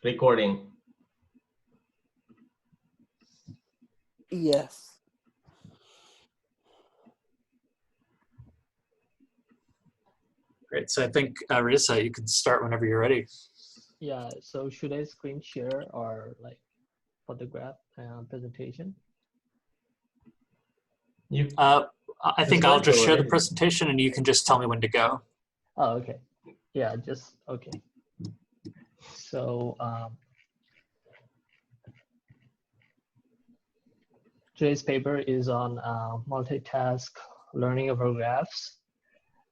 Recording. Yes. Great. So I think, Riyasat, you can start whenever you're ready. Yeah, so should I screen share or like photograph presentation? I think I'll just share the presentation and you can just tell me when to go. Oh, okay. Yeah, just, okay. So today's paper is on multitask learning over graphs.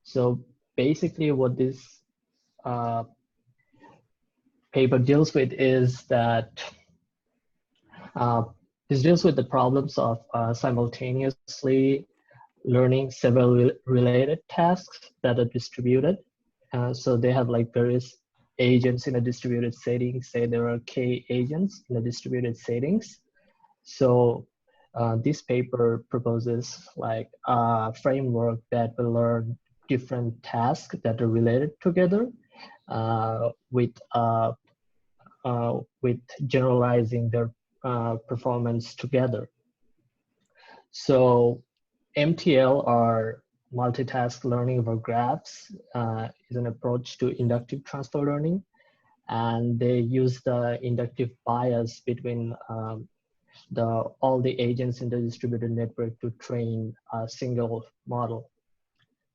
So basically what this paper deals with is that this deals with the problems of simultaneously learning several related tasks that are distributed. So they have like various agents in a distributed setting. Say there are K agents in a distributed settings. So this paper proposes like a framework that will learn different tasks that are related together with generalizing their performance together. So MTL, or multitask learning over graphs, is an approach to inductive transfer learning, and they use the inductive bias between all the agents in the distributed network to train a single model.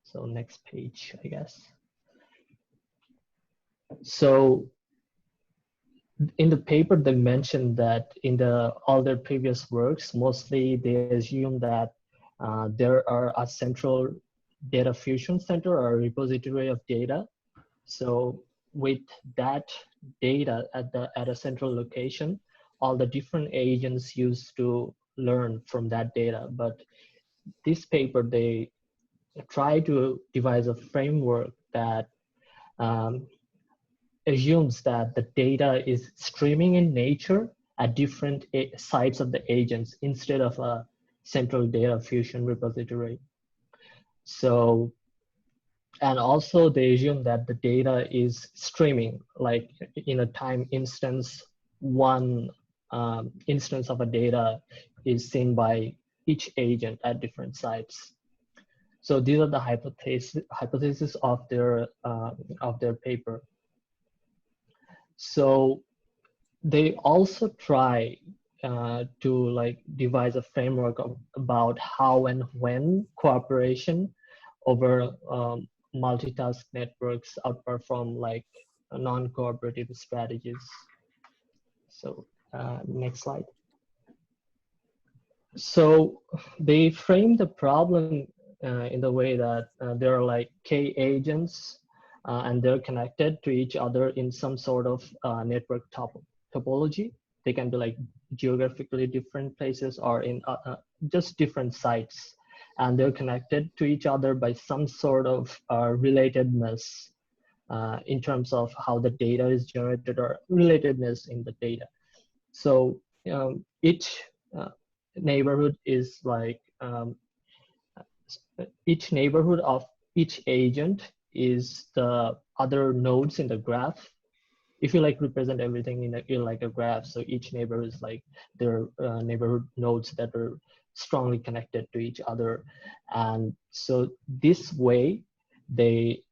So next page, I guess. So in the paper, they mentioned that in all their previous works, mostly they assume that there are a central data fusion center or a repository of data. So with that data at a central location, all the different agents used to learn from that data. But this paper, they try to devise a framework that assumes that the data is streaming in nature at different sites of the agents instead of a central data fusion repository. So, and also they assume that the data is streaming, like in a time instance, one instance of a data is seen by each agent at different sites. So these are the hypotheses of their paper. So they also try to like devise a framework about how and when cooperation over multitask networks outperform like non-cooperative strategies. So next slide. So they frame the problem in the way that there are like K agents and they're connected to each other in some sort of network topology. They can be like geographically different places or in just different sites. And they're connected to each other by some sort of relatedness in terms of how the data is generated or relatedness in the data. So each neighborhood is like, each neighborhood of each agent is the other nodes in the graph. If you like represent everything in like a graph, so each neighbor is like their neighborhood nodes that are strongly connected to each other. And so this way they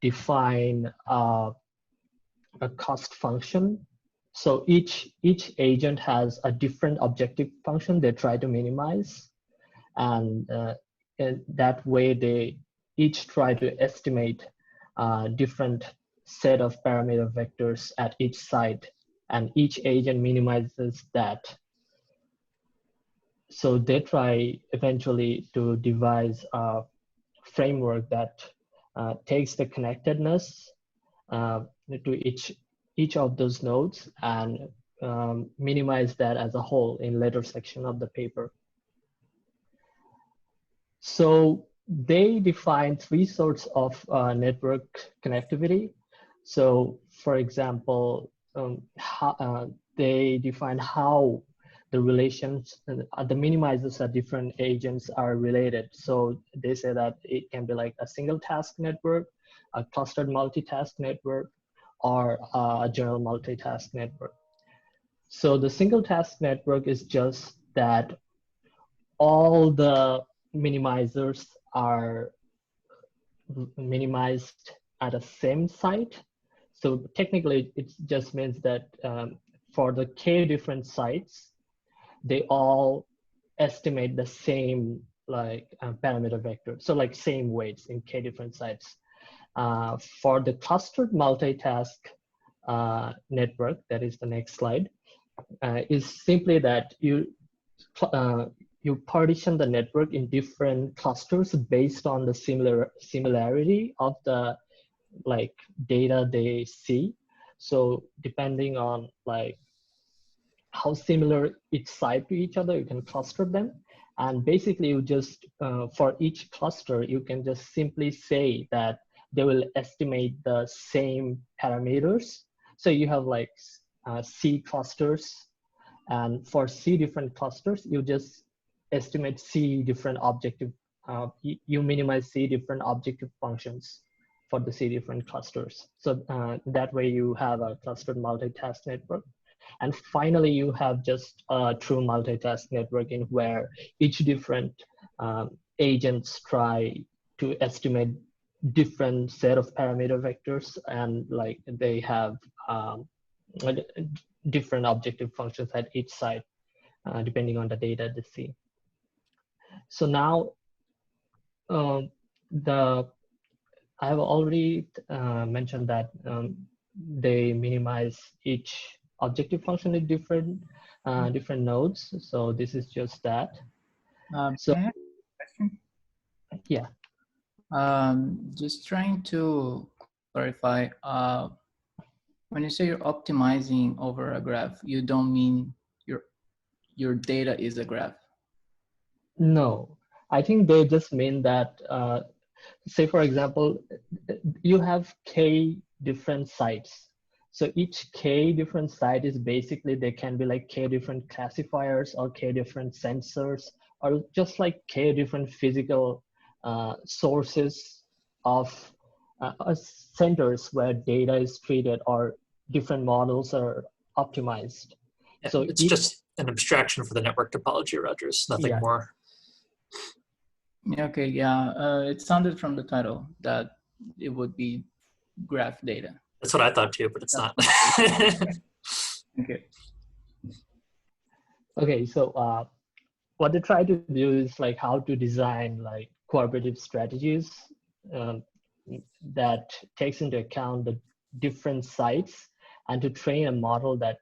define a cost function. So each agent has a different objective function they try to minimize, and that way they each try to estimate different set of parameter vectors at each site, and each agent minimizes that. So they try eventually to devise a framework that takes the connectedness to each of those nodes and minimize that as a whole in later section of the paper. So they define three sorts of network connectivity. So for example, they define how the relations, the minimizers at different agents are related. So they say that it can be like a single task network, a clustered multitask network, or a general multitask network. So the single task network is just that all the minimizers are minimized at a same site. So technically, it just means that for the k different sites, they all estimate the same like parameter vector. So like same weights in k different sites. For the clustered multitask network, that is the next slide, is simply that you partition the network in different clusters based on the similarity of the like data they see. So depending on like how similar each side to each other, you can cluster them. And basically you just, for each cluster, you can just simply say that they will estimate the same parameters. So you have like C clusters, and for C different clusters, you just estimate C different objective, you minimize C different objective functions for the C different clusters. So that way you have a clustered multitask network. And finally, you have just a true multitask networking where each different agents try to estimate different set of parameter vectors, and like they have different objective functions at each side, depending on the data they see. So now I have already mentioned that they minimize each objective function in different nodes. So this is just that. So Can I ask a question? yeah. Just trying to clarify, when you say you're optimizing over a graph, you don't mean your data is a graph? No, I think they just mean that, say for example, you have k different sites. So each k different site is basically, they can be like k different classifiers or k different sensors, or just like k different physical sources of centers where data is treated, or different models are optimized. Yeah, So it's just an abstraction for the network topology, Rogers, nothing yeah. more. Okay, yeah, it sounded from the title that it would be graph data. That's what I thought too, but it's not. Okay. Okay, so what they try to do is like how to design like cooperative strategies um, that takes into account the different sites, and to train a model that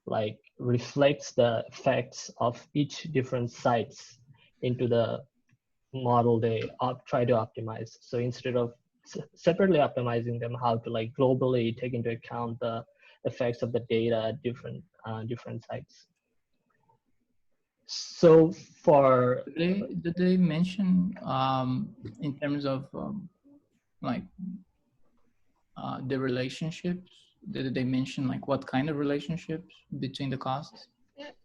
like reflects the effects of each different sites into the model they try to optimize. So instead of separately optimizing them, how to like globally take into account the effects of the data at different sites. So for Did they mention in terms of like the relationships? Did they mention like what kind of relationships between the costs?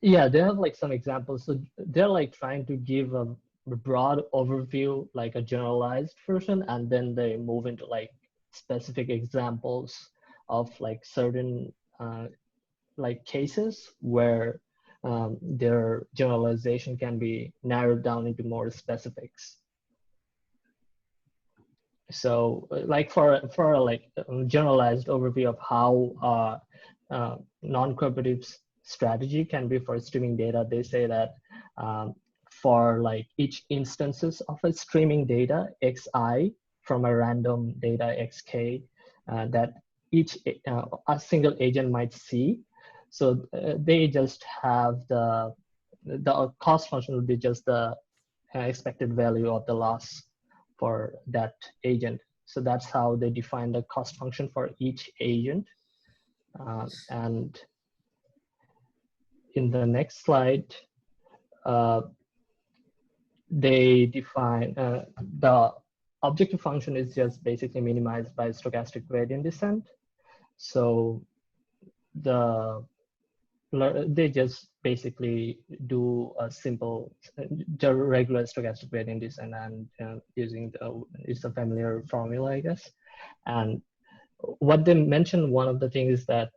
yeah, they have like some examples. So they're like trying to give a broad overview, like a generalized version, and then they move into like specific examples of like certain like cases where their generalization can be narrowed down into more specifics. So like for like a generalized overview of how non-cooperative strategy can be for streaming data, they say that for like each instances of a streaming data xi from a random data xk that each a single agent might see. So they just have the cost function would be just the expected value of the loss for that agent. So that's how they define the cost function for each agent. And in the next slide, they define the objective function is just basically minimized by stochastic gradient descent. So they just basically do a simple regular stochastic gradient descent, and using it's a familiar formula, I guess. And what they mentioned, one of the things is that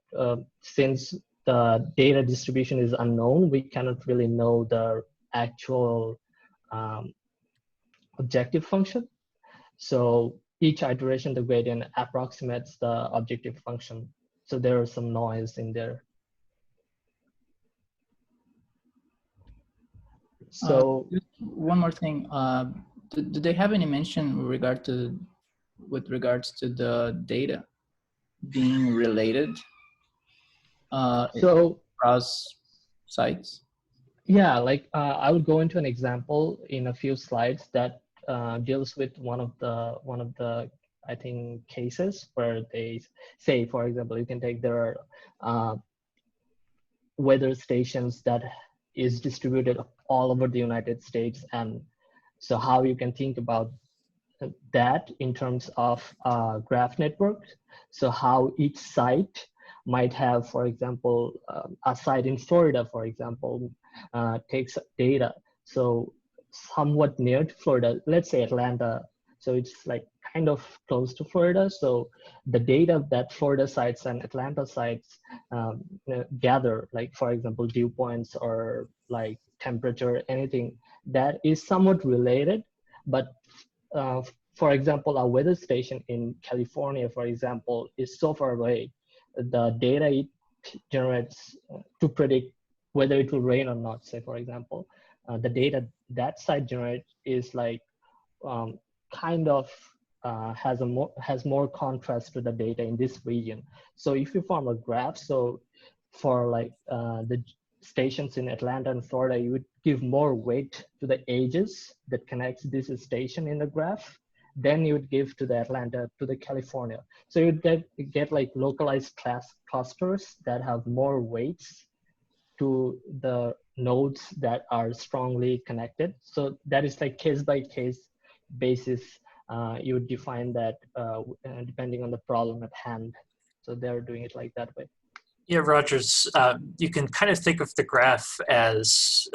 since the data distribution is unknown, we cannot really know the actual um, objective function. So each iteration, the gradient approximates the objective function. So there is some noise in there. So just one more thing. Do they have any mention with regards to the data being related so across sites? yeah, like I will go into an example in a few slides that deals with one of the I think cases where they say, for example, you can take their weather stations that is distributed all over the United States, and so how you can think about that in terms of graph networks. So how each site might have, for example, a site in Florida, for example, takes data. So somewhat near to Florida, let's say Atlanta. So it's like kind of close to Florida. So the data that Florida sites and Atlanta sites gather, like for example, dew points or like temperature, anything that is somewhat related, but for example, a weather station in California, for example, is so far away. The data it generates to predict whether it will rain or not, say, for example, the data that site generates is like kind of has more contrast to the data in this region. So if you form a graph, so for like the stations in Atlanta and Florida, you would give more weight to the edges that connects this station in the graph. Then you would give to the Atlanta, to the California. So you'd get like localized clusters that have more weights to the nodes that are strongly connected. So that is like case by case basis. You would define that depending on the problem at hand. So they're doing it like that way. Yeah, Rogers, you can kind of think of the graph as,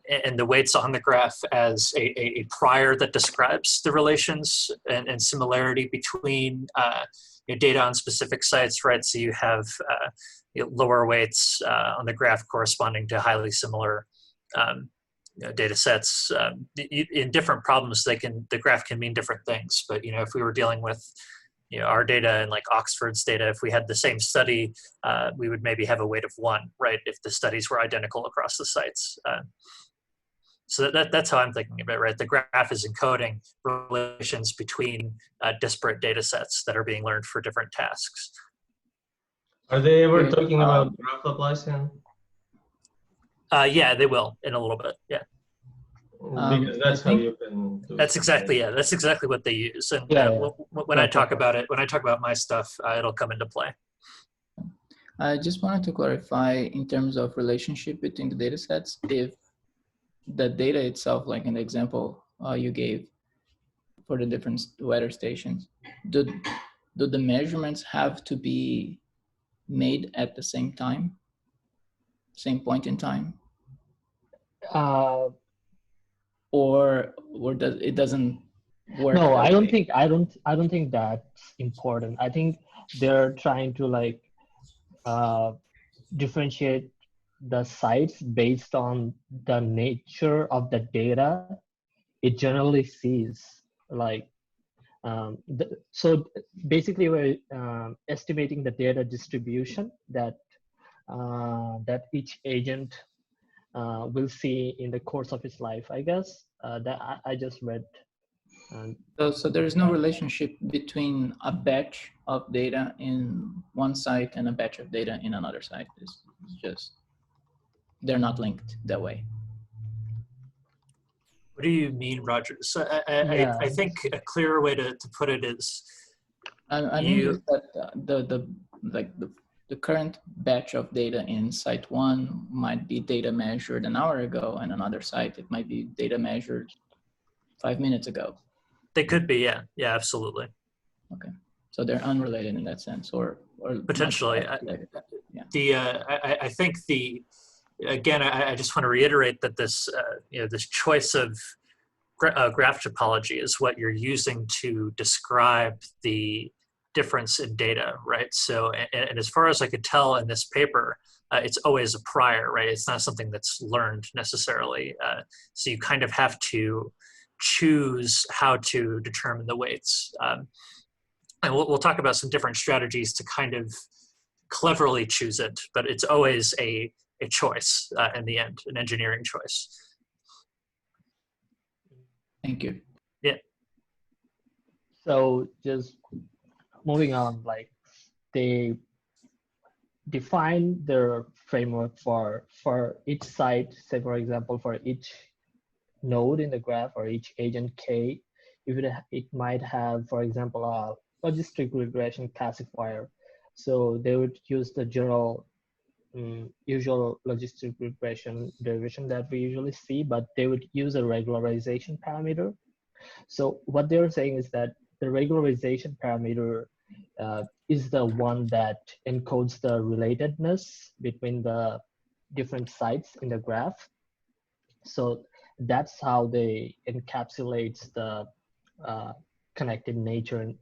and the weights on the graph as a prior that describes the relations and similarity between data on specific sites, right? So you have lower weights on the graph corresponding to highly similar data sets. In different problems, the graph can mean different things, but if we were dealing with our data and like Oxford's data, if we had the same study, we would maybe have a weight of 1, right? If the studies were identical across the sites. So that's how I'm thinking of it, right? The graph is encoding relations between disparate data sets that are being learned for different tasks. Are they ever talking about graph Laplacian? Yeah, they will in a little bit. Yeah. Because that's how you can do that's exactly that's exactly what they use. And when I talk about it, when I talk about my stuff, it'll come into play. I just wanted to clarify in terms of relationship between the data sets, if the data itself, like in the example you gave for the different weather stations, do the measurements have to be made at the same time, same point in time? Or does it doesn't work? No, I don't think that's important. I think they're trying to like differentiate the sites based on the nature of the data it generally sees. Like so basically we're estimating the data distribution that that each agent will see in the course of its life, I guess. That I just read. So there is no relationship between a batch of data in one site and a batch of data in another site. It's just, they're not linked that way. What do you mean, Roger? So I think a clearer way to put it is, I mean that the current batch of data in site 1 might be data measured an hour ago, and another site it might be data measured 5 minutes ago. They could be, yeah, absolutely. Okay, so they're unrelated in that sense, or potentially. Yeah. I think again, I just want to reiterate that this this choice of graph topology is what you're using to describe the difference in data, right? So, and as far as I could tell in this paper, it's always a prior, right? It's not something that's learned necessarily. So you kind of have to choose how to determine the weights. And we'll talk about some different strategies to kind of cleverly choose it, but it's always a choice in the end, an engineering choice. Thank you. Yeah. So just moving on, like they define their framework for each site. Say for example, for each node in the graph or each agent K, if it might have, for example, a logistic regression classifier. So they would use the general usual logistic regression derivation that we usually see, but they would use a regularization parameter. So what they're saying is that the regularization parameter is the one that encodes the relatedness between the different sites in the graph. So that's how they encapsulate the connected nature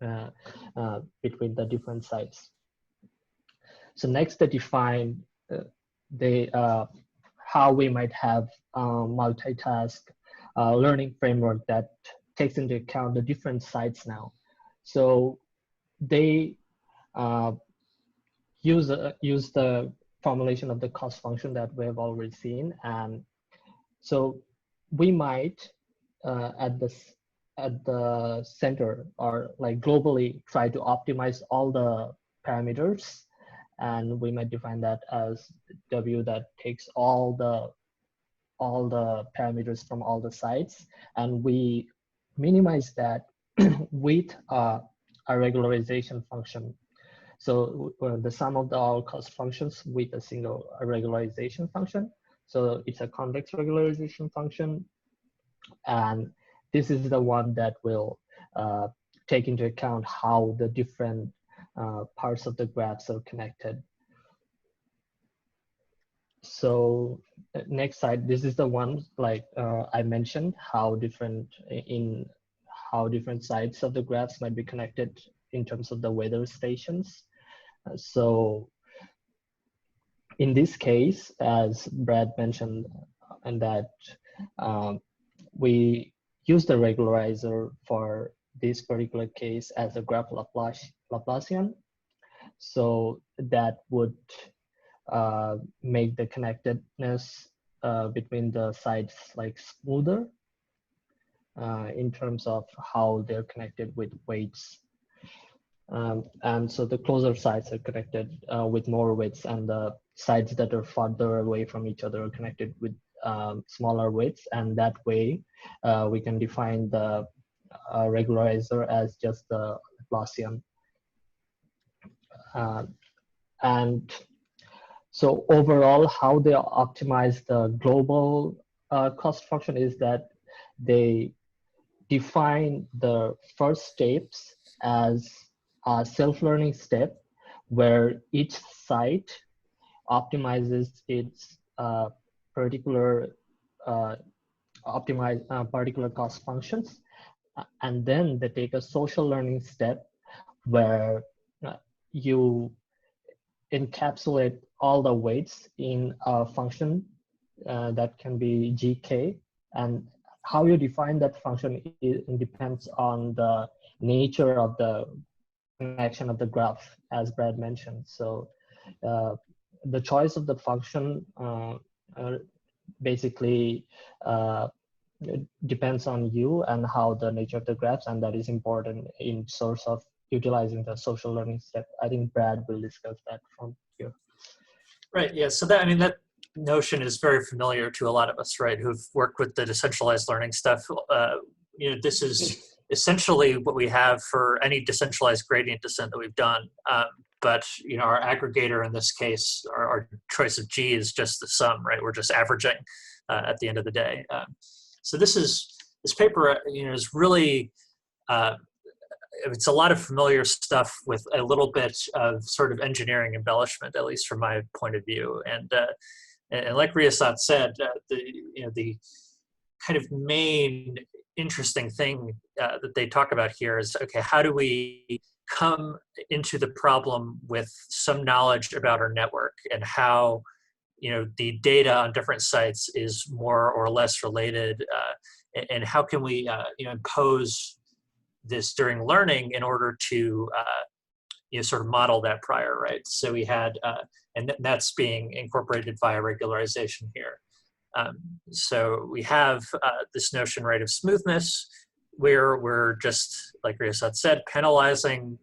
between the different sites. So next, they define how we might have multitask learning framework that takes into account the different sites now. So they use the formulation of the cost function that we have already seen, and so we might at the center or like globally try to optimize all the parameters, and we might define that as W that takes all the parameters from all the sites, and we minimize that with a regularization function. So the sum of all cost functions with a single regularization function. So it's a convex regularization function, and this is the one that will take into account how the different parts of the graphs are connected. So next slide, this is the one like I mentioned, how different sides of the graphs might be connected in terms of the weather stations. So in this case, as Brad mentioned, and that we use the regularizer for this particular case as a graph Laplacian. So that would make the connectedness between the sides like smoother in terms of how they're connected with weights. And so the closer sides are connected with more weights, and the sides that are farther away from each other are connected with smaller weights. And that way we can define the regularizer as just the Laplacian. And so overall, how they optimize the global cost function is that they define the first steps as a self-learning step where each site optimizes its particular particular cost functions, and then they take a social learning step where you encapsulate all the weights in a function that can be GK, and how you define that function depends on the nature of the connection of the graph, as Brad mentioned. So the choice of the function basically depends on you and how the nature of the graphs, and that is important in source of utilizing the social learning step. I think Brad will discuss that from here. Right, yeah, so that, I mean, that notion is very familiar to a lot of us, right, who've worked with the decentralized learning stuff. You know, this is essentially what we have for any decentralized gradient descent that we've done. But, you know, our aggregator in this case, our choice of G is just the sum, right? We're just averaging at the end of the day. So this paper, you know, is really, it's a lot of familiar stuff with a little bit of sort of engineering embellishment, at least from my point of view. And like Riyasat said, the kind of main interesting thing that they talk about here is, okay, how do we come into the problem with some knowledge about our network and how the data on different sites is more or less related, and how can we impose this during learning in order to sort of model that prior, right? So we had, and that's being incorporated via regularization here. So we have this notion, right, of smoothness, where we're just, like Riyasat said, penalizing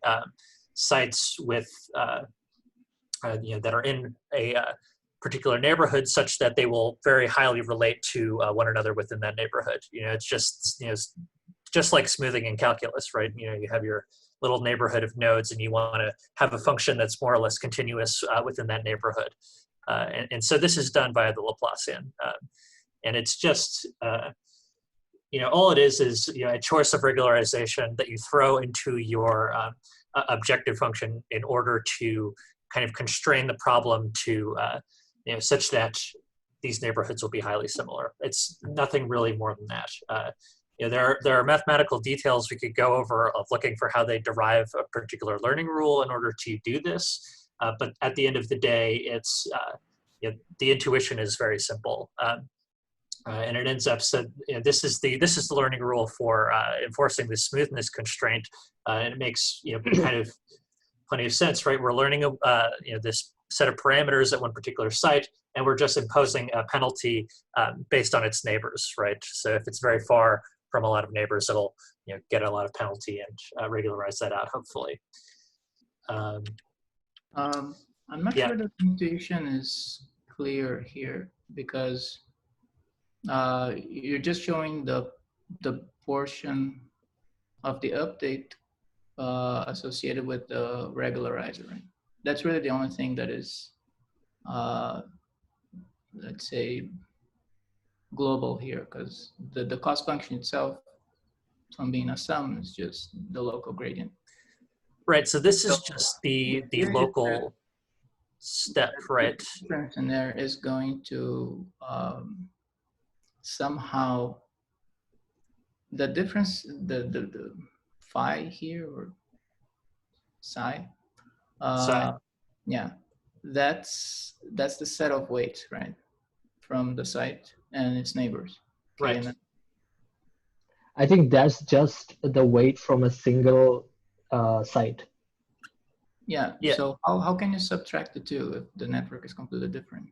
sites with, that are in a particular neighborhood such that they will very highly relate to one another within that neighborhood. It's just like smoothing in calculus, right? You have your little neighborhood of nodes and you want to have a function that's more or less continuous within that neighborhood. And so this is done via the Laplacian. And it's just, all it is a choice of regularization that you throw into your objective function in order to kind of constrain the problem to, such that these neighborhoods will be highly similar. It's nothing really more than that. There are mathematical details we could go over of looking for how they derive a particular learning rule in order to do this. But at the end of the day, it's the intuition is very simple, and it ends up so this is the learning rule for enforcing the smoothness constraint, and it makes kind of plenty of sense, right? We're learning this set of parameters at one particular site, and we're just imposing a penalty based on its neighbors, right? So if it's very far from a lot of neighbors, it'll get a lot of penalty and regularize that out, hopefully. I'm not sure the intuition is clear here, because you're just showing the portion of the update associated with the regularizer, right? That's really the only thing that is, let's say, global here, because the cost function itself, from being a sum, is just the local gradient. Right. So this is just the local step, right? The difference in there is going to somehow, the difference, the phi here, or psi, yeah, that's the set of weights, right, from the site and its neighbors. Right. I think that's just the weight from a single site. Yeah. So how can you subtract the two if the network is completely different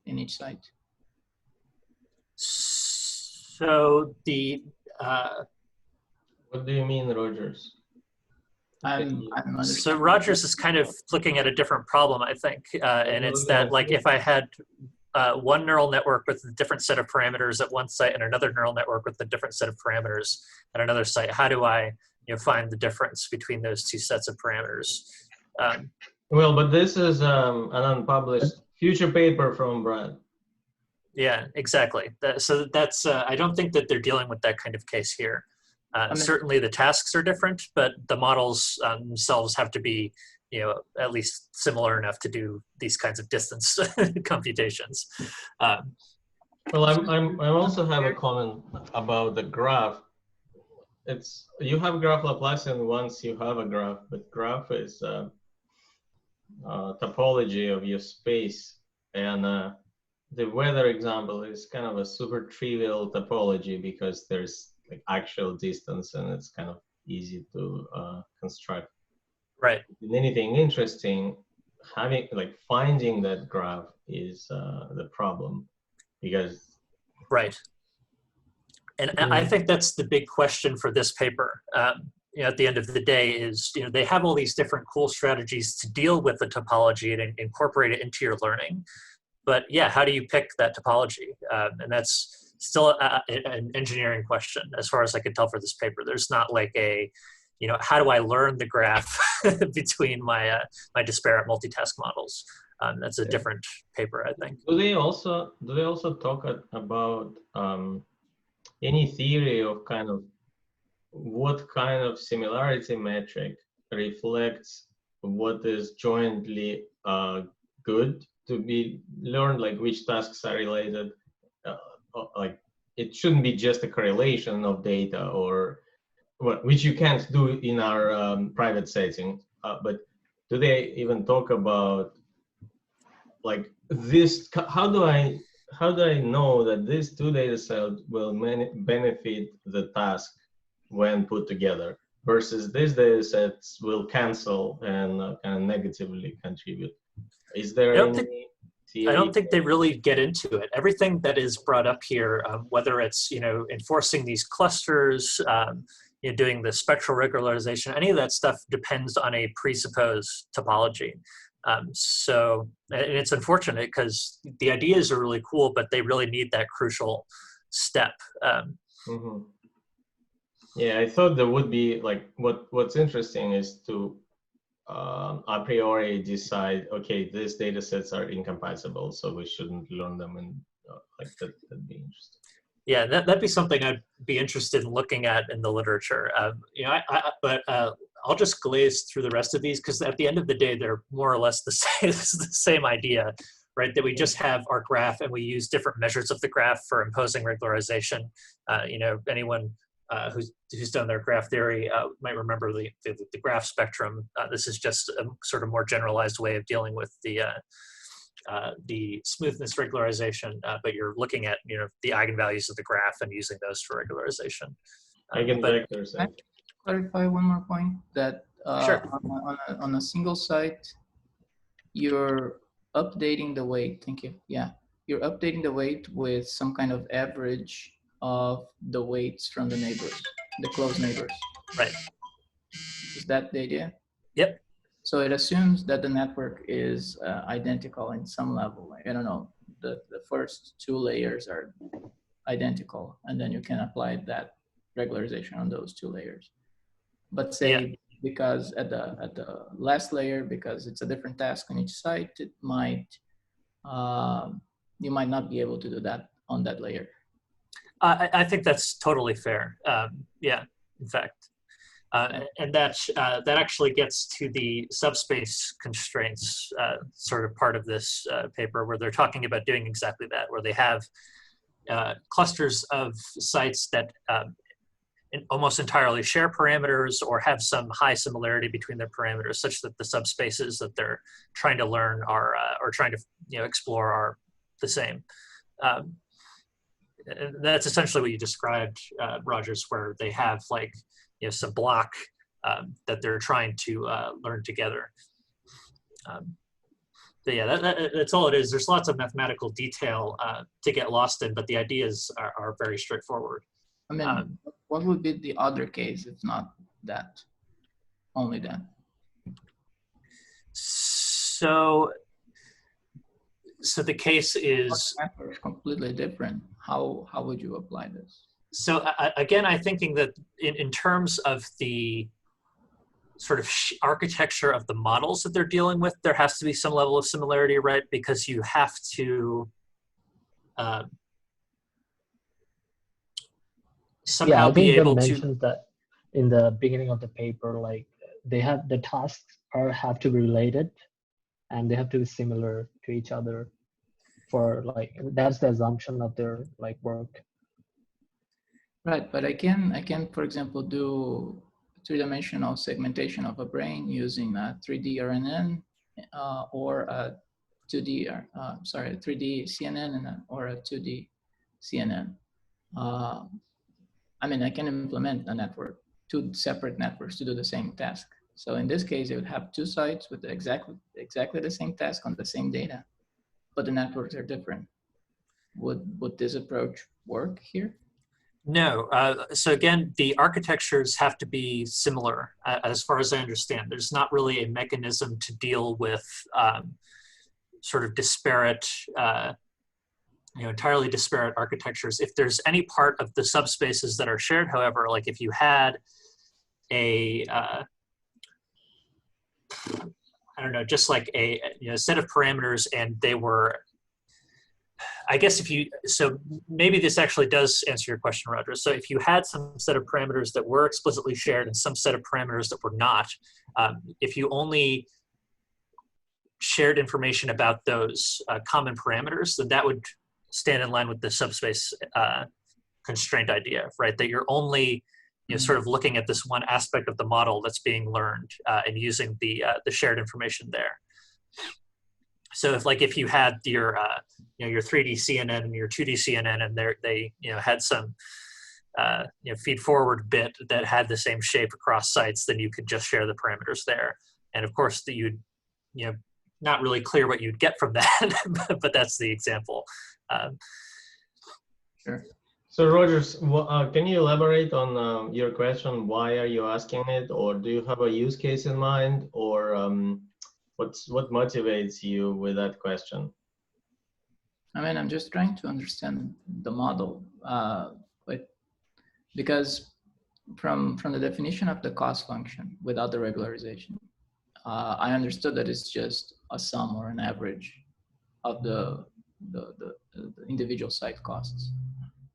in each site? So the what do you mean, Rogers? So Rogers is kind of looking at a different problem, I think, and it's that, like, if I had one neural network with a different set of parameters at one site and another neural network with a different set of parameters at another site, how do I find the difference between those two sets of parameters? Well, but this is an unpublished future paper from Brad. Yeah, exactly. So that's, I don't think that they're dealing with that kind of case here. Certainly the tasks are different, but the models themselves have to be, at least similar enough to do these kinds of distance computations. Well, I also have a comment about the graph. You have graph Laplacian once you have a graph, but graph is topology of your space, and the weather example is kind of a super trivial topology because there's like actual distance and it's kind of easy to construct. Right. In anything interesting, finding that graph is the problem, because right. And I think that's the big question for this paper. At the end of the day is, they have all these different cool strategies to deal with the topology and incorporate it into your learning. But yeah, how do you pick that topology? And that's still an engineering question, as far as I could tell for this paper. There's not like a, how do I learn the graph between my disparate multitask models? That's a different paper, I think. Do they also talk about any theory of kind of what kind of similarity metric reflects what is jointly good to be learned, like which tasks are related? Like it shouldn't be just a correlation of data, or which you can't do in our private setting. But do they even talk about like this? How do I know that these two data sets will benefit the task when put together versus these data sets will cancel and negatively contribute? Is there any I don't theory? think they really get into it. Everything that is brought up here, whether it's enforcing these clusters, doing the spectral regularization, any of that stuff depends on a presupposed topology. So and it's unfortunate because the ideas are really cool, but they really need that crucial step. Mm-hmm. Yeah, I thought there would be like what's interesting is to a priori decide, okay, these data sets are incompatible, so we shouldn't learn them, and like that'd be interesting. Yeah, that'd be something I'd be interested in looking at in the literature. But I'll just glaze through the rest of these because at the end of the day, they're more or less the same idea, right? That we just have our graph and we use different measures of the graph for imposing regularization. Anyone who's done their graph theory might remember the graph spectrum. This is just a sort of more generalized way of dealing with the smoothness regularization, but you're looking at the eigenvalues of the graph and using those for regularization. Eigenvectors. Can I clarify one more point that Sure. on a single site, you're updating the weight. Thank you. Yeah, you're updating the weight with some kind of average of the weights from the neighbors, the close neighbors. Right. Is that the idea? Yep. So it assumes that the network is identical in some level. Like, I don't know, the first two layers are identical, and then you can apply that regularization on those two layers. But say because at the last layer, because it's a different task on each site, it might you might not be able to do that on that layer. I think that's totally fair. Yeah, in fact. And that actually gets to the subspace constraints sort of part of this paper, where they're talking about doing exactly that, where they have clusters of sites that almost entirely share parameters or have some high similarity between their parameters, such that the subspaces that they're trying to learn are or trying to explore are the same. And that's essentially what you described, Rogers, where they have like some block that they're trying to learn together. But yeah, that's all it is. There's lots of mathematical detail to get lost in, but the ideas are very straightforward. I mean, what would be the other case if not that? Only that. So the case is completely different. How would you apply this? So again, I'm thinking that in terms of the sort of architecture of the models that they're dealing with, there has to be some level of similarity, right? Because you have to somehow I think be able to. mentions that in the beginning of the paper, like they have the tasks have to be related, and they have to be similar to each other. For like that's the assumption of their like work. Right, but I can, for example, do three-dimensional segmentation of a brain using a 3D RNN or a 2D, 3D CNN or a 2D CNN. I mean, I can implement a network, two separate networks to do the same task. So in this case, it would have two sites with exactly the same task on the same data, but the networks are different. Would this approach work here? No. So again, the architectures have to be similar, as far as I understand. There's not really a mechanism to deal with sort of disparate, entirely disparate architectures. If there's any part of the subspaces that are shared, however, like if you had a, I don't know, just like a set of parameters and they were, I guess so maybe this actually does answer your question, Roger. So if you had some set of parameters that were explicitly shared and some set of parameters that were not, if you only shared information about those common parameters, then that would stand in line with the subspace constraint idea, right? That you're only sort of looking at this one aspect of the model that's being learned and using the shared information there. So if you had your 3D CNN and your 2D CNN, and they had some feed forward bit that had the same shape across sites, then you could just share the parameters there. And of course, that you'd not really clear what you'd get from that, but that's the example. Sure. So Rogers, can you elaborate on your question? Why are you asking it, or do you have a use case in mind, or what motivates you with that question? I mean, I'm just trying to understand the model, because from the definition of the cost function without the regularization, I understood that it's just a sum or an average of the individual site costs.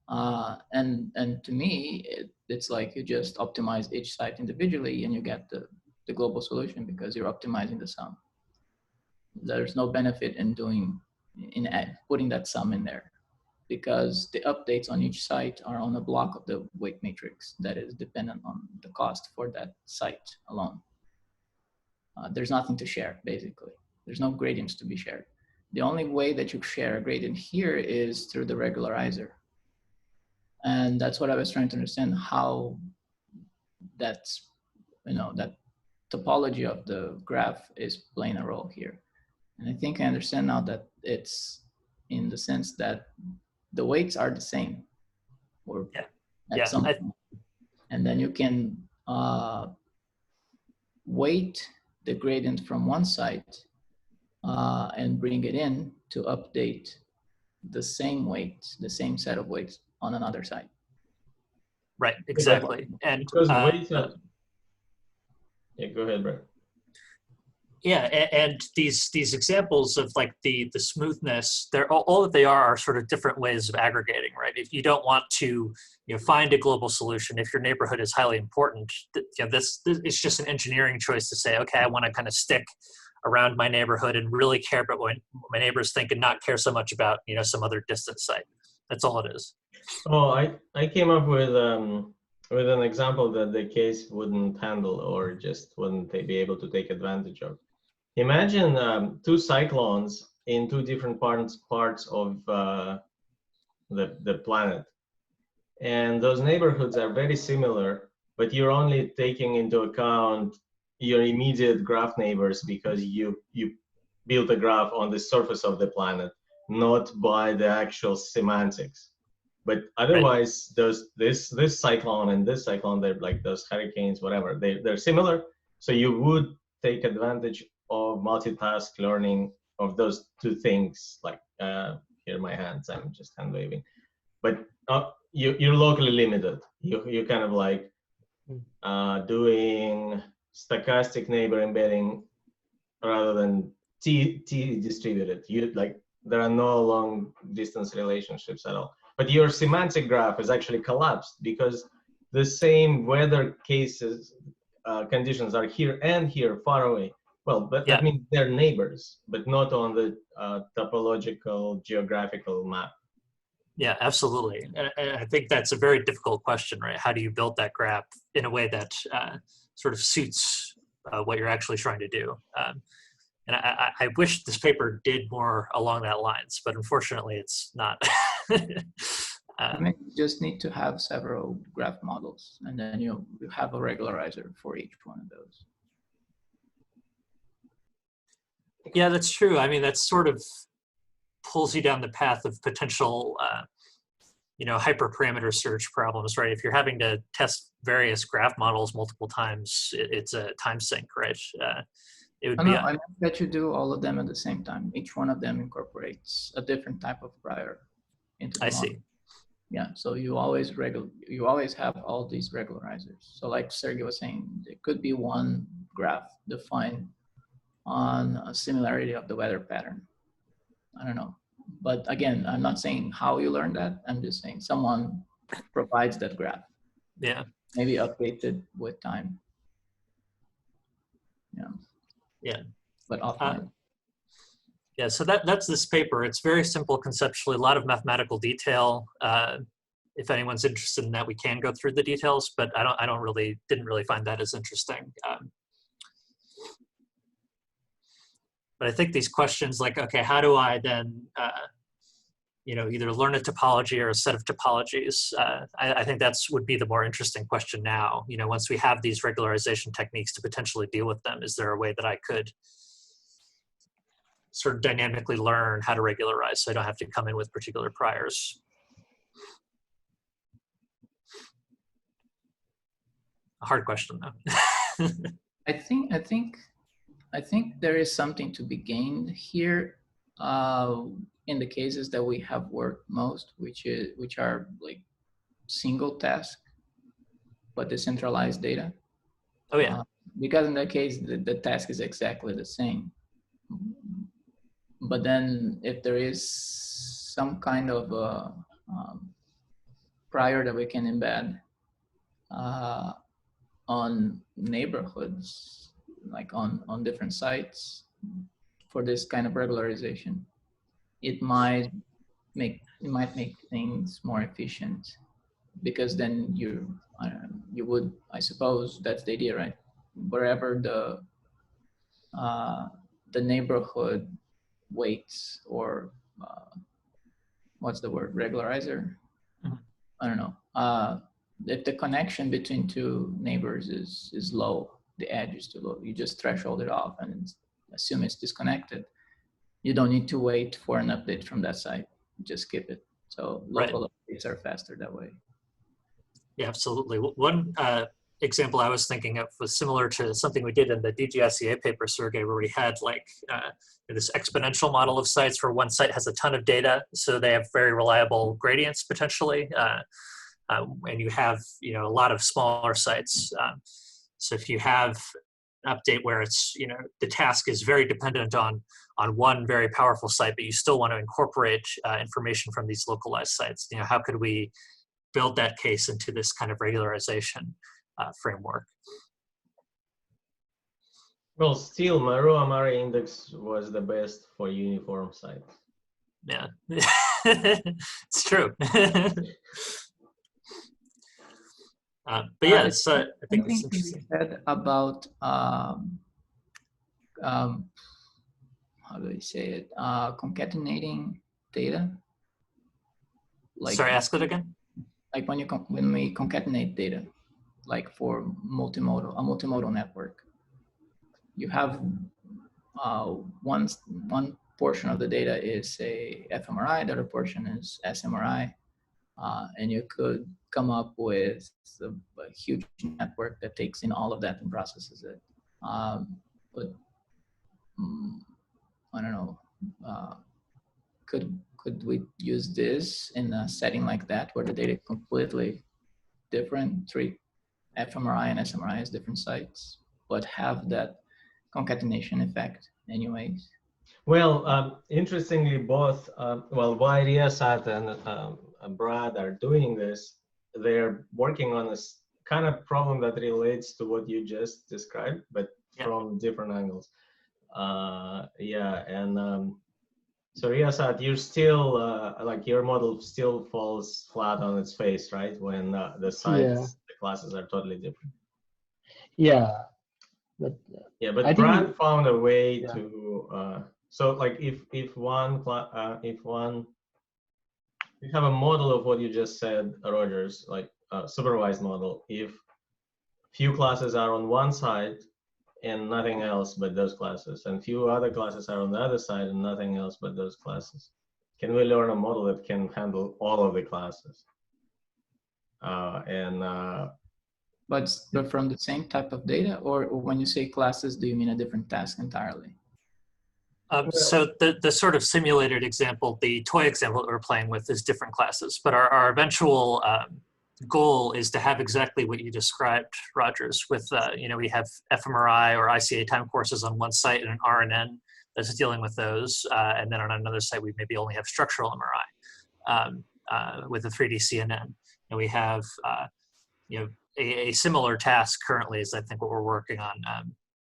And to me, it's like you just optimize each site individually and you get the global solution because you're optimizing the sum. There's no benefit in putting that sum in there, because the updates on each site are on a block of the weight matrix that is dependent on the cost for that site alone. There's nothing to share, basically. There's no gradients to be shared. The only way that you share a gradient here is through the regularizer. And that's what I was trying to understand, how that's, that topology of the graph is playing a role here. And I think I understand now that it's in the sense that the weights are the same, or at some point. And then you can weight the gradient from one site and bring it in to update the same weight, the same set of weights on another site. Right, exactly. And because weights are... Yeah, go ahead, Brett. Yeah, and these examples of like the smoothness, they're all that they are sort of different ways of aggregating, right? If you don't want to find a global solution, if your neighborhood is highly important, this is just an engineering choice to say, okay, I want to kind of stick around my neighborhood and really care about what my neighbors think and not care so much about some other distant site. That's all it is. Oh, I came up with an example that the case wouldn't handle, or just wouldn't be able to take advantage of. Imagine two cyclones in two different parts of the planet, and those neighborhoods are very similar, but you're only taking into account your immediate graph neighbors because you built a graph on the surface of the planet, not by the actual semantics. But otherwise, this cyclone and this cyclone, they're like those hurricanes, whatever. They're similar, so you would take advantage of multitask learning of those two things. Like here, my hands, I'm just hand waving. But you're locally limited. You kind of like doing stochastic neighbor embedding rather than T distributed. There are no long distance relationships at all. But your semantic graph is actually collapsed because the same weather cases, conditions are here and here, far away. Well, but that means they're neighbors, but not on the topological geographical map. Yeah, absolutely. And I think that's a very difficult question, right? How do you build that graph in a way that sort of suits what you're actually trying to do? And I wish this paper did more along that lines, but unfortunately it's not. I mean, you just need to have several graph models, and then you have a regularizer for each one of those. Yeah, that's true. I mean, that sort of pulls you down the path of potential, hyperparameter search problems, right? If you're having to test various graph models multiple times, it's a time sink, right? It would be. I mean that you do all of them at the same time. Each one of them incorporates a different type of prior into the model. See. Yeah, so you always have all these regularizers. So like Sergey was saying, there could be one graph defined on a similarity of the weather pattern. I don't know. But again, I'm not saying how you learn that. I'm just saying someone provides that graph. Yeah. Maybe updated with time. Yeah. Yeah. But offline. Yeah, so that's this paper. It's very simple conceptually, a lot of mathematical detail. if anyone's interested in that, we can go through the details, but didn't really find that as interesting. But I think these questions like, okay, how do I then, either learn a topology or a set of topologies? I think that's would be the more interesting question now. Once we have these regularization techniques to potentially deal with them, is there a way that I could sort of dynamically learn how to regularize so I don't have to come in with particular priors? A hard question though. I think there is something to be gained here in the cases that we have worked most, which are like single task but decentralized data. Oh yeah. Because in that case the task is exactly the same. But then if there is some kind of prior that we can embed on neighborhoods, like on different sites for this kind of regularization, it might make things more efficient, because then you would, I suppose that's the idea, right? Wherever the neighborhood weights, or what's the word, regularizer? I don't know. If the connection between two neighbors is low, the edge is too low, you just threshold it off and assume it's disconnected. You don't need to wait for an update from that site. Just skip it. So local updates are faster that way. Yeah, absolutely. One example I was thinking of was similar to something we did in the DGICA paper survey, where we had like this exponential model of sites where one site has a ton of data, so they have very reliable gradients potentially, and you have a lot of smaller sites. So if you have an update where it's the task is very dependent on one very powerful site, but you still want to incorporate information from these localized sites, how could we build that case into this kind of regularization framework? Well, still, Marua-Mari index was the best for uniform sites. Yeah, it's true. But yeah, so I think it's interesting. You said about how do I say it? Concatenating data. Like, sorry, ask that again. Like when we concatenate data, like for a multimodal network, you have one portion of the data is say fMRI, the other portion is SMRI, and you could come up with a huge network that takes in all of that and processes it. But I don't know. Could we use this in a setting like that where the data is completely different, treat fMRI and SMRI as different sites, but have that concatenation effect anyways? Well, interestingly, both, why Riyasat and Brad are doing this, they're working on this kind of problem that relates to what you just described, but from different angles. So Riyasat, you're still, like your model still falls flat on its face, right? When the sites, the classes are totally different. Yeah. But Brad found a way to, so like if you have a model of what you just said, Rogers, like a supervised model, if few classes are on one side and nothing else but those classes, and few other classes are on the other side and nothing else but those classes, can we learn a model that can handle all of the classes? But from the same type of data, or when you say classes, do you mean a different task entirely? So the sort of simulated example, the toy example that we're playing with, is different classes, but our eventual goal is to have exactly what you described, Rogers, with, we have fMRI or ICA time courses on one site and an RNN that's dealing with those. And then on another site, we maybe only have structural MRI with a 3D CNN. And we have, a similar task currently is I think what we're working on.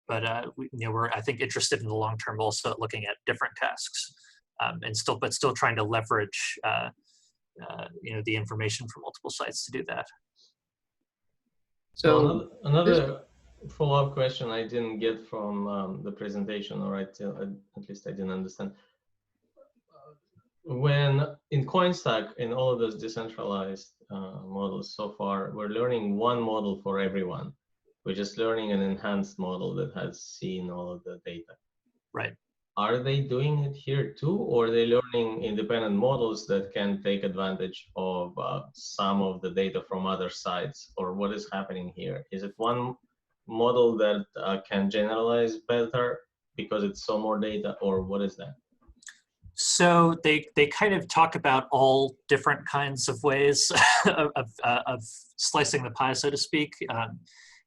We're, I think, interested in the long term also at looking at different tasks, and still trying to leverage the information from multiple sites to do that. So So another follow-up question I didn't get from the presentation, or at least I didn't understand. When in CoinStack, in all of those decentralized models so far, we're learning one model for everyone. We're just learning an enhanced model that has seen all of the data. Right. Are they doing it here too, or are they learning independent models that can take advantage of some of the data from other sites, or what is happening here? Is it one model that can generalize better because it's so more data, or what is that? So they kind of talk about all different kinds of ways of slicing the pie, so to speak.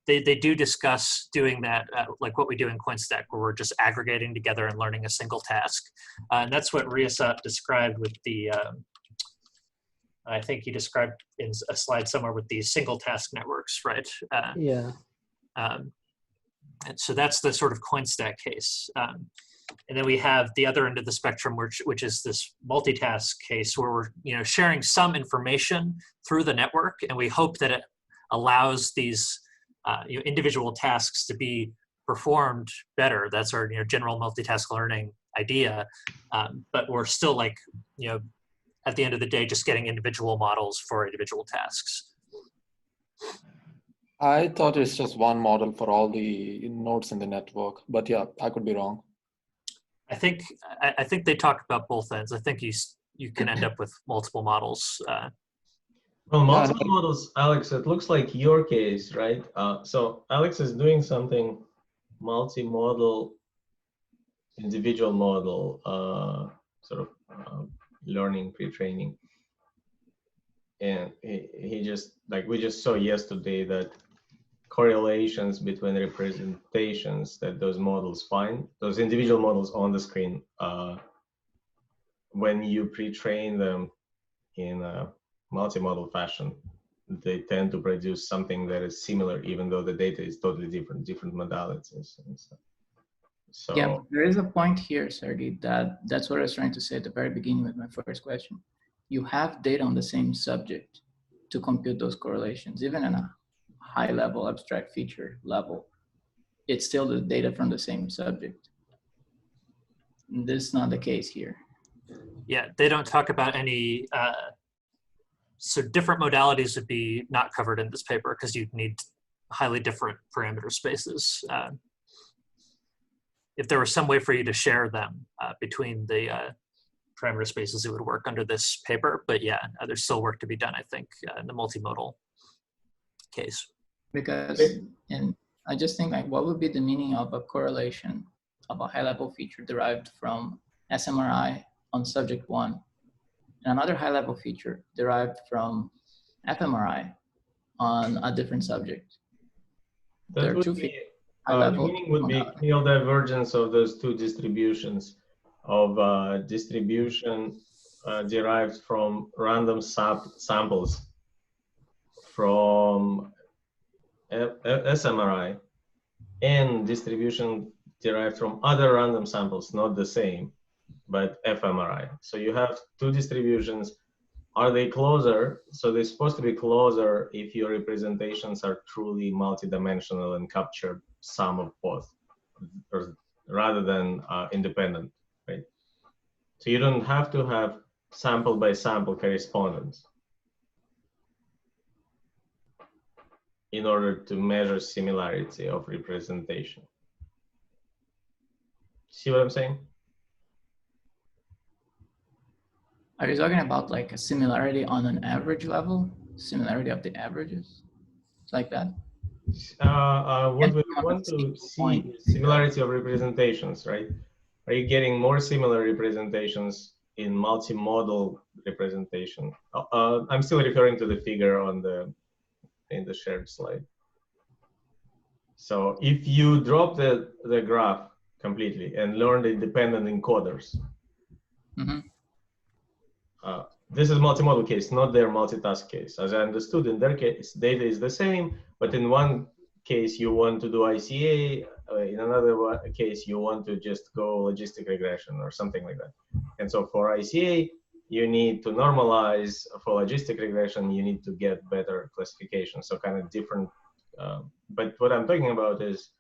They do discuss doing that, like what we do in CoinStack, where we're just aggregating together and learning a single task. And that's what Riyasat described with the, I think he described in a slide somewhere with the single task networks, right? Yeah. And so that's the sort of CoinStack case. And then we have the other end of the spectrum, which is this multitask case, where we're sharing some information through the network, and we hope that it allows these individual tasks to be performed better. That's our general multitask learning idea. But we're still at the end of the day, just getting individual models for individual tasks. I thought it's just one model for all the nodes in the network, but yeah, I could be wrong. I think they talk about both ends. I think you can end up with multiple models. Well, multiple models, Alex, it looks like your case, right? So Alex is doing something multi-model, individual model, sort of learning, pre-training. And he just, like we just saw yesterday, that correlations between representations that those models find, those individual models on the screen, when you pre-train them in a multi-model fashion, they tend to produce something that is similar, even though the data is totally different modalities and stuff. So yeah, there is a point here, Sergey, that's what I was trying to say at the very beginning with my first question. You have data on the same subject to compute those correlations, even in a high level abstract feature level. It's still the data from the same subject. This is not the case here. Yeah, they don't talk about any, so different modalities would be not covered in this paper because you'd need highly different parameter spaces. If there was some way for you to share them between the parameter spaces, it would work under this paper. But yeah, there's still work to be done, I think, in the multimodal case. Because, and I just think, like, what would be the meaning of a correlation of a high-level feature derived from SMRI on subject 1, and another high-level feature derived from fMRI on a different subject? that would be, the meaning would be real divergence of those two distributions, of distribution derived from random samples from SMRI, and distribution derived from other random samples, not the same, but fMRI. So you have two distributions. Are they closer? So they're supposed to be closer if your representations are truly multidimensional and capture some of both, rather than independent, right? So you don't have to have sample by sample correspondence in order to measure similarity of representation. See what I'm saying? Are you talking about like a similarity on an average level? Similarity of the averages? It's like that? What we want to see is similarity of representations, right? Are you getting more similar representations in multimodal representation? I'm still referring to the figure on in the shared slide. So if you drop the graph completely and learn the dependent encoders, this is multimodal case, not their multitask case. As I understood, in their case, data is the same, but in one case you want to do ICA, in another case you want to just go logistic regression or something like that. And so for ICA, you need to normalize for logistic regression, you need to get better classification. So kind of different, but what I'm talking about is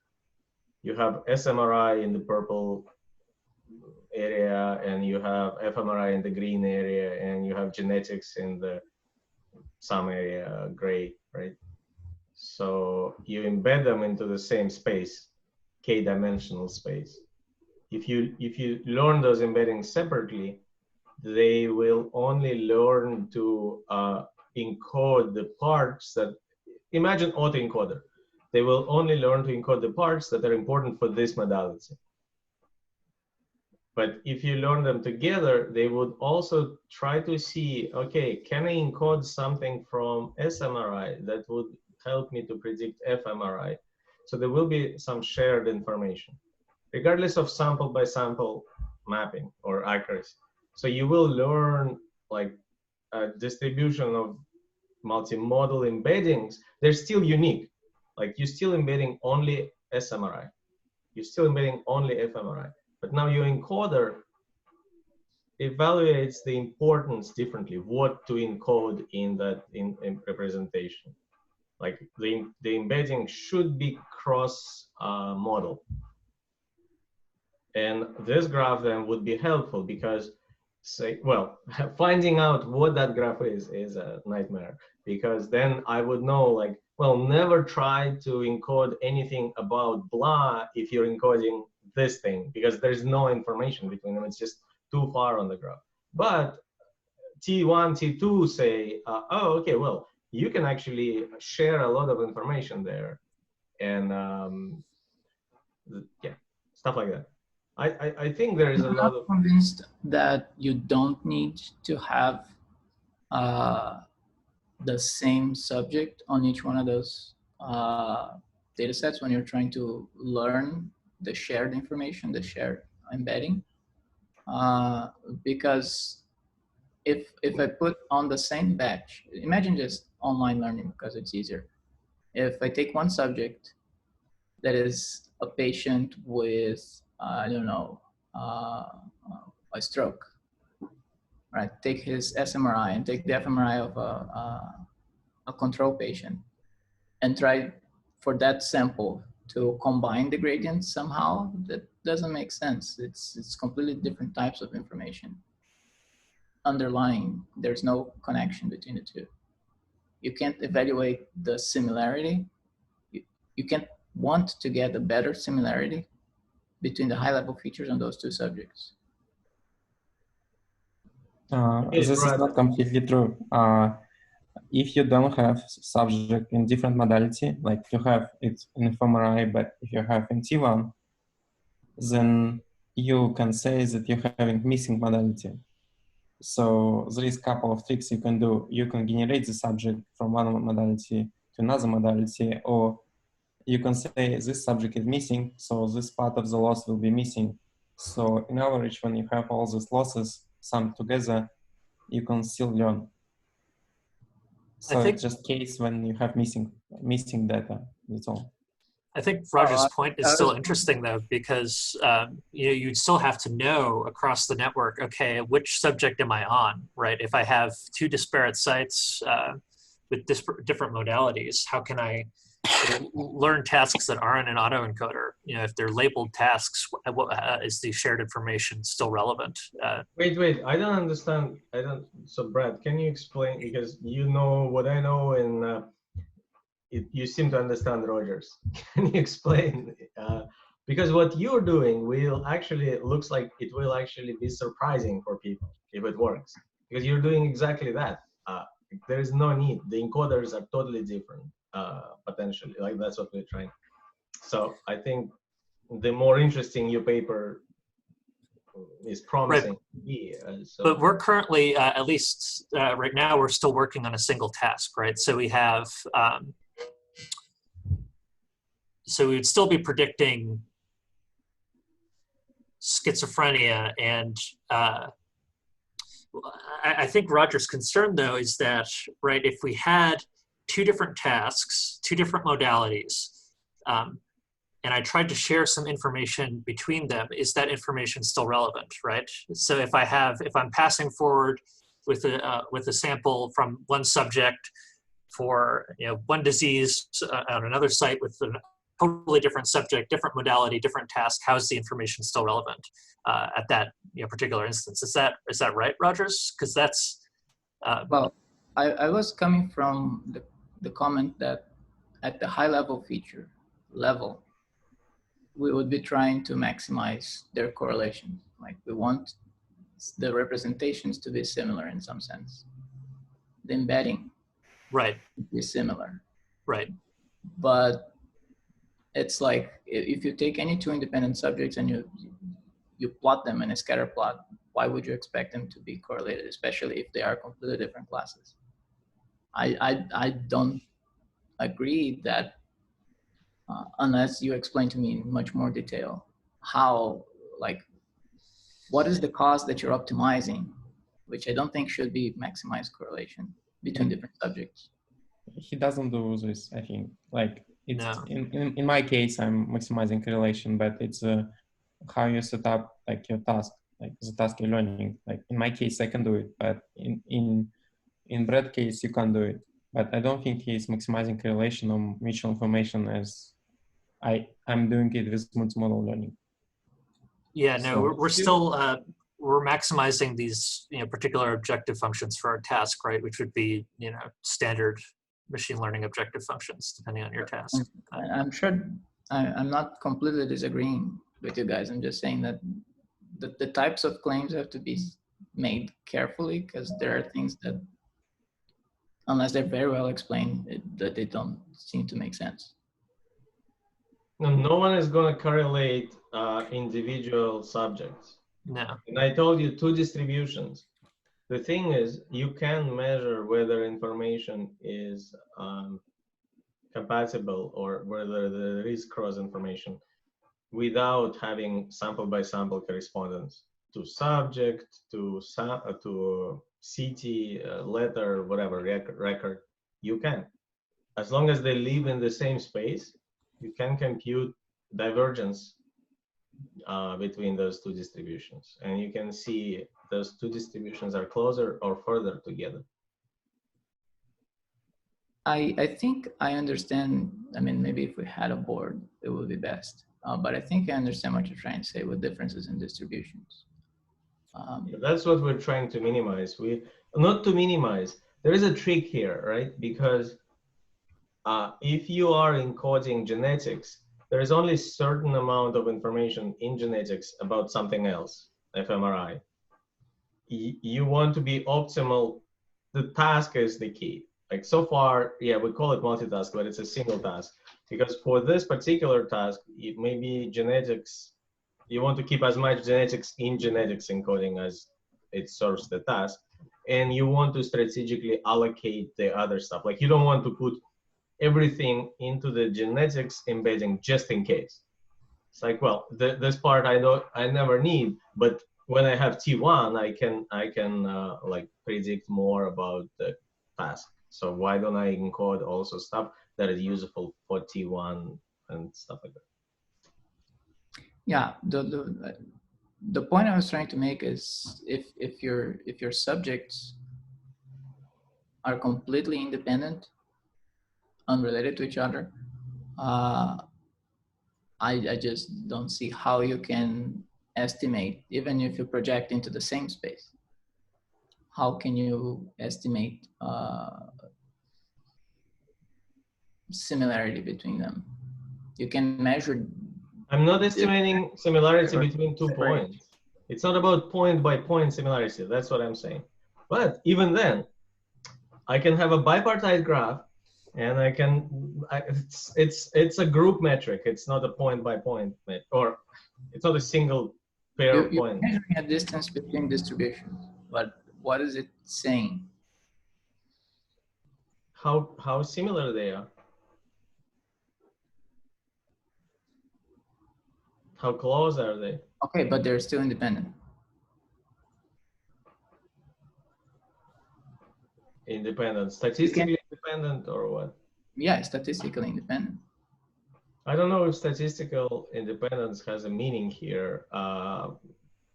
you have SMRI in the purple area, and you have fMRI in the green area, and you have genetics in the some area gray, right? So you embed them into the same space, k-dimensional space. If you learn those embeddings separately, they will only learn to encode the parts that, imagine autoencoder. They will only learn to encode the parts that are important for this modality. But if you learn them together, they would also try to see, okay, can I encode something from SMRI that would help me to predict fMRI? So there will be some shared information, regardless of sample by sample mapping or accuracy. So you will learn like a distribution of multimodal embeddings. They're still unique. Like you're still embedding only SMRI. You're still embedding only fMRI. But now your encoder evaluates the importance differently, what to encode in that in representation. Like the embedding should be cross model. And this graph then would be helpful because, say, well, finding out what that graph is a nightmare, because then I would know, like, well, never try to encode anything about blah if you're encoding this thing, because there's no information between them. It's just too far on the graph. But T1, T2 say, oh, okay, well, you can actually share a lot of information there. And yeah, stuff like that. I think there is a lot of... I'm convinced that you don't need to have the same subject on each one of those data sets when you're trying to learn the shared information, the shared embedding. Because if I put on the same batch, imagine just online learning because it's easier. If I take one subject that is a patient with, I don't know, a stroke, right? Take his SMRI and take the fMRI of a control patient and try for that sample to combine the gradients somehow. That doesn't make sense. It's completely different types of information underlying. There's no connection between the two. You can't evaluate the similarity. You can't want to get a better similarity between the high-level features on those two subjects. This is not completely true. If you don't have subject in different modality, like you have it in fMRI, but if you have in T1, then you can say that you're having missing modality. So there is a couple of tricks you can do. You can generate the subject from one modality to another modality, or you can say this subject is missing, so this part of the loss will be missing. So in average, when you have all these losses summed together, you can still learn. So it's just case when you have missing data, that's all. I think Roger's point is still interesting though, because you'd still have to know across the network, okay, which subject am I on, right? If I have two disparate sites with different modalities, how can I learn tasks that aren't an autoencoder? If they're labeled tasks, is the shared information still relevant? Wait, I don't understand. So Brad, can you explain, because you know what I know, and you seem to understand Rogers. Can you explain? Because what you're doing looks like it will actually be surprising for people if it works, because you're doing exactly that. There is no need. The encoders are totally different, potentially. Like that's what we're trying. So I think the more interesting your paper is promising to be. But we're currently, at least right now, we're still working on a single task, right? So we have, so we would still be predicting schizophrenia, and I think Roger's concern though is that, right, if we had two different tasks, two different modalities, and and I tried to share some information between them, is that information still relevant, right? So if I'm passing forward with a sample from one subject for one disease on another site with a totally different subject, different modality, different task, how is the information still relevant at that particular instance? Is that right, Rogers? Because that's well, I was coming from the comment that at the high level feature level, we would be trying to maximize their correlations. Like we want the representations to be similar in some sense. The embedding right, is similar. right. But it's like if you take any two independent subjects and you plot them in a scatter plot, why would you expect them to be correlated, especially if they are completely different classes? I don't agree that unless you explain to me in much more detail how, like, what is the cost that you're optimizing, which I don't think should be maximized correlation between different subjects. He doesn't do this, I think. Like it's No. in my case, I'm maximizing correlation, but it's how you set up like your task, like the task you're learning. Like in my case, I can do it, but in Brad's case, you can't do it. But I don't think he's maximizing correlation or mutual information as I'm doing it with multimodal learning. Yeah, no, So- we're still we're maximizing these particular objective functions for our task, right? Which would be standard machine learning objective functions depending on your task. I'm sure I'm not completely disagreeing with you guys. I'm just saying that the types of claims have to be made carefully, because there are things that, unless they're very well explained, that they don't seem to make sense. No one is going to correlate individual subjects. No. And I told you two distributions. The thing is, you can measure whether information is compatible or whether there is cross information without having sample by sample correspondence to subject, to city, letter, whatever, record. You can. As long as they live in the same space, you can compute divergence between those two distributions. And you can see those two distributions are closer or further together. I think I understand. I mean, maybe if we had a board, it would be best. But I think I understand what you're trying to say with differences in distributions. That's what we're trying to minimize. Not to minimize. There is a trick here, right? Because if you are encoding genetics, there is only a certain amount of information in genetics about something else, fMRI. You want to be optimal. The task is the key. Like so far, yeah, we call it multitask, but it's a single task. Because for this particular task, it may be genetics. You want to keep as much genetics in genetics encoding as it serves the task. And you want to strategically allocate the other stuff. Like you don't want to put everything into the genetics embedding just in case. It's like, well, this part I never need, but when I have T1, I can like predict more about the task. So why don't I encode also stuff that is useful for T1 and stuff like that? Yeah, the point I was trying to make is if your subjects are completely independent, unrelated to each other, I just don't see how you can estimate, even if you project into the same space. How can you estimate similarity between them? You can measure. I'm not estimating similarity between 2 points. It's not about point by point similarity. That's what I'm saying. But even then, I can have a bipartite graph, and it's a group metric. It's not a point by point, or it's not a single pair of points. You're measuring a distance between distributions, but what is it saying? How similar they are. How close are they? Okay, but they're still independent. Independent, statistically independent, or what? Yeah, statistically independent. I don't know if statistical independence has a meaning here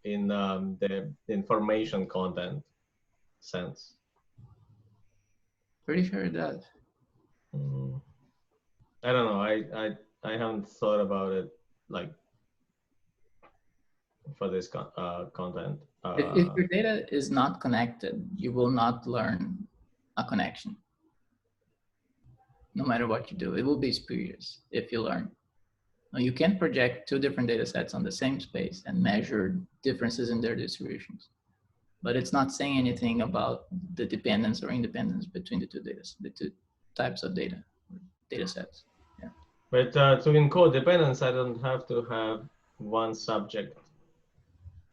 in the information content sense. Pretty sure it does. I don't know. I haven't thought about it like for this content. If your data is not connected, you will not learn a connection. No matter what you do, it will be spurious if you learn. Now, you can project two different data sets on the same space and measure differences in their distributions, but it's not saying anything about the dependence or independence between the two types of data sets. Yeah. But to encode dependence, I don't have to have one subject.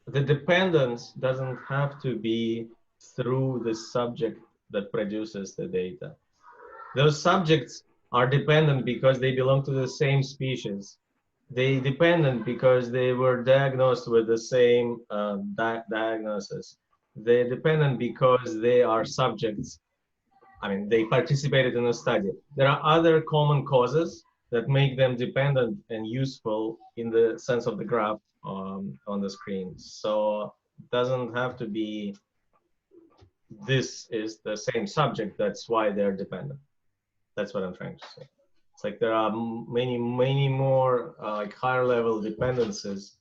The dependence doesn't have to be through the subject that produces the data. Those subjects are dependent because they belong to the same species. They dependent because they were diagnosed with the same diagnosis. They're dependent because they are subjects. I mean, they participated in a study. There are other common causes that make them dependent and useful in the sense of the graph on the screen. So it doesn't have to be this is the same subject, that's why they're dependent. That's what I'm trying to say. It's like there are many more like higher level dependencies.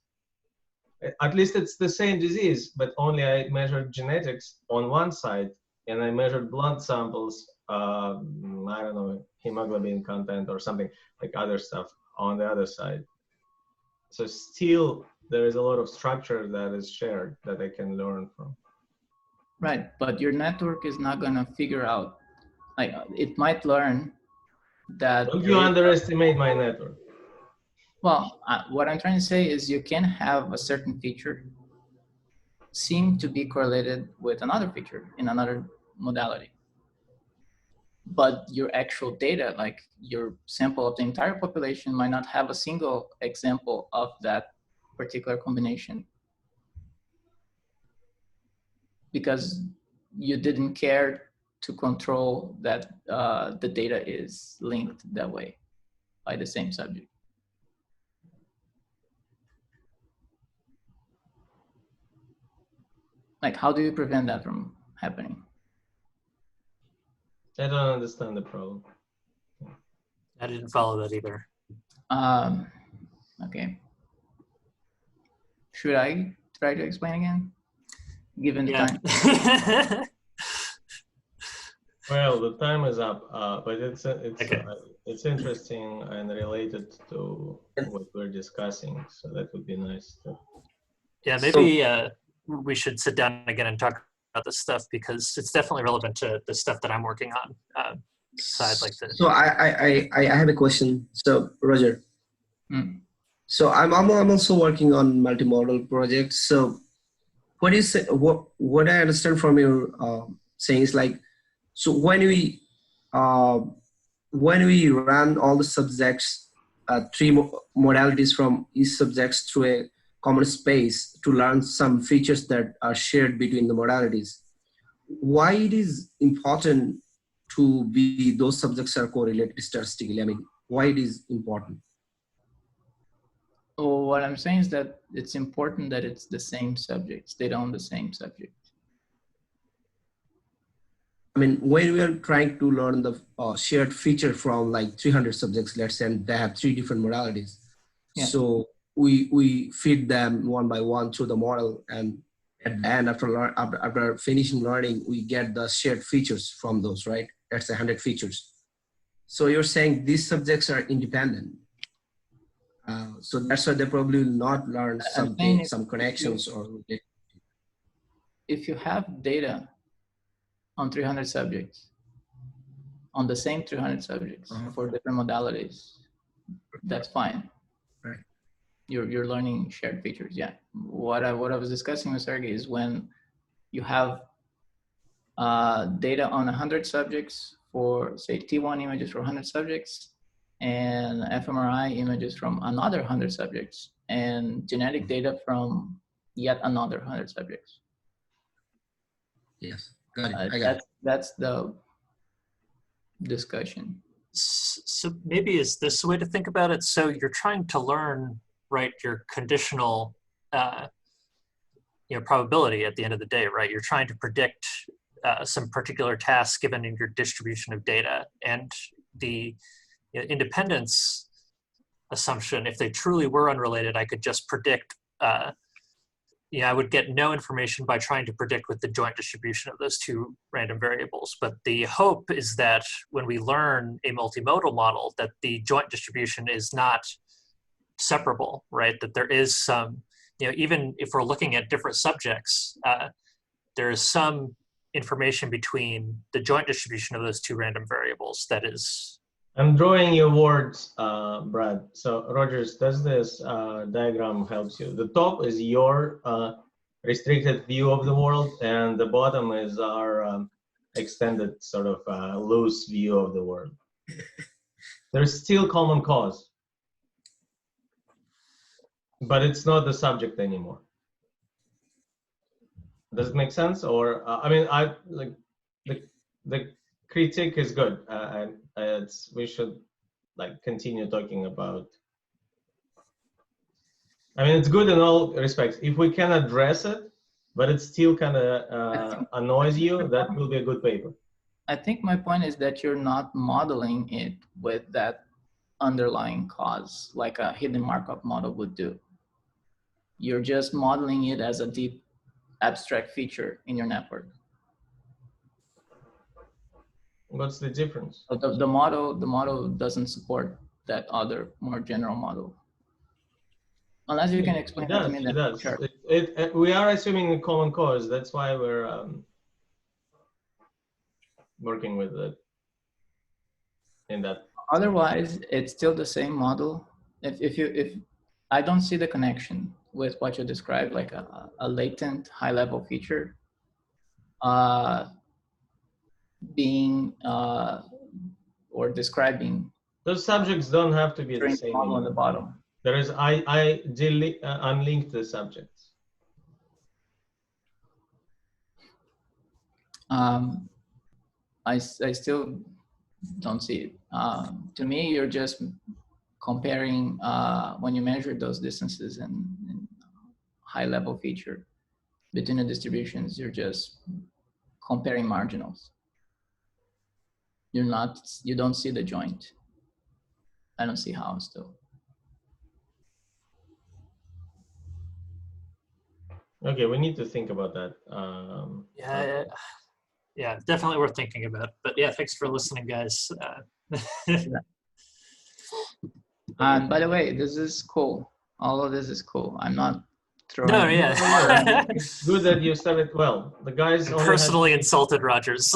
At least it's the same disease, but only I measured genetics on one side and I measured blood samples, I don't know, hemoglobin content or something like other stuff on the other side. So still there is a lot of structure that is shared that I can learn from. Right, but your network is not gonna figure out, like it might learn that. Don't you underestimate my network? Well, what I'm trying to say is you can have a certain feature seem to be correlated with another feature in another modality. But your actual data, like your sample of the entire population, might not have a single example of that particular combination because you didn't care to control that the data is linked that way by the same subject. Like, how do you prevent that from happening? I don't understand the problem. I didn't follow that either. Okay. Should I try to explain again? Given the time. Well, the time is up, but it's Okay. It's interesting and related to what we're discussing, so that would be nice. Yeah, maybe we should sit down again and talk about this stuff because it's definitely relevant to the stuff that I'm working on. Side like this. So I have a question. So Roger. So I'm also working on multimodal projects. So what is what I understand from your saying is like, so when we run all the subjects, three modalities from each subjects through a common space to learn some features that are shared between the modalities, why it is important to be those subjects are correlated statistically? I mean, why it is important? Well, what I'm saying is that it's important that it's the same subjects. They don't the same subject. I mean, when we are trying to learn the shared feature from like 300 subjects, let's say, and they have 3 different modalities. Yeah. So we feed them one by one through the model, and at the end, after finishing learning, we get the shared features from those, right? That's 100 features. So you're saying these subjects are independent. So that's why they probably will not learn something, some connections or. If you have data on 300 subjects, on the same 300 subjects for different modalities, that's fine. Right. You're learning shared features, yeah. What I was discussing with Sergey is when you have data on 100 subjects for, say, T1 images for 100 subjects, and fMRI images from another 100 subjects, and genetic data from yet another 100 subjects. Yes, got it. I got it. That's the discussion. So maybe is this the way to think about it? So you're trying to learn, right, your conditional probability at the end of the day, right? You're trying to predict some particular task given in your distribution of data. And the independence assumption, if they truly were unrelated, I could just predict, I would get no information by trying to predict with the joint distribution of those two random variables. But the hope is that when we learn a multimodal model, that the joint distribution is not separable, right? That there is some, even if we're looking at different subjects, there is some information between the joint distribution of those two random variables that is. I'm drawing your words, Brad. So Rogers, does this diagram helps you? The top is your restricted view of the world, and the bottom is our extended sort of loose view of the world. There's still common cause, but it's not the subject anymore. Does it make sense? Or I mean, I like the critique is good, and we should like continue talking about. I mean, it's good in all respects. If we can address it, but it still kind of annoys you, that will be a good paper. I think my point is that you're not modeling it with that underlying cause like a hidden Markov model would do. You're just modeling it as a deep abstract feature in your network. What's the difference? The model doesn't support that other more general model. Unless you can explain that to me. It does. Sure. We are assuming a common cause. That's why we're working with it in that. Otherwise, it's still the same model. If I don't see the connection with what you described, like a latent high-level feature being or describing. Those subjects don't have to be the same. On the bottom. There is I unlinked the subjects. I still don't see it. To me, you're just comparing when you measure those distances and high-level feature between the distributions. You're just comparing marginals. You don't see the joint. I don't see how still. Okay, we need to think about that. Yeah, definitely worth thinking about. But yeah, thanks for listening, guys. And by the way, this is cool. All of this is cool. I'm not throwing. No, yeah. It's good that you started well. The guys personally insulted Rogers.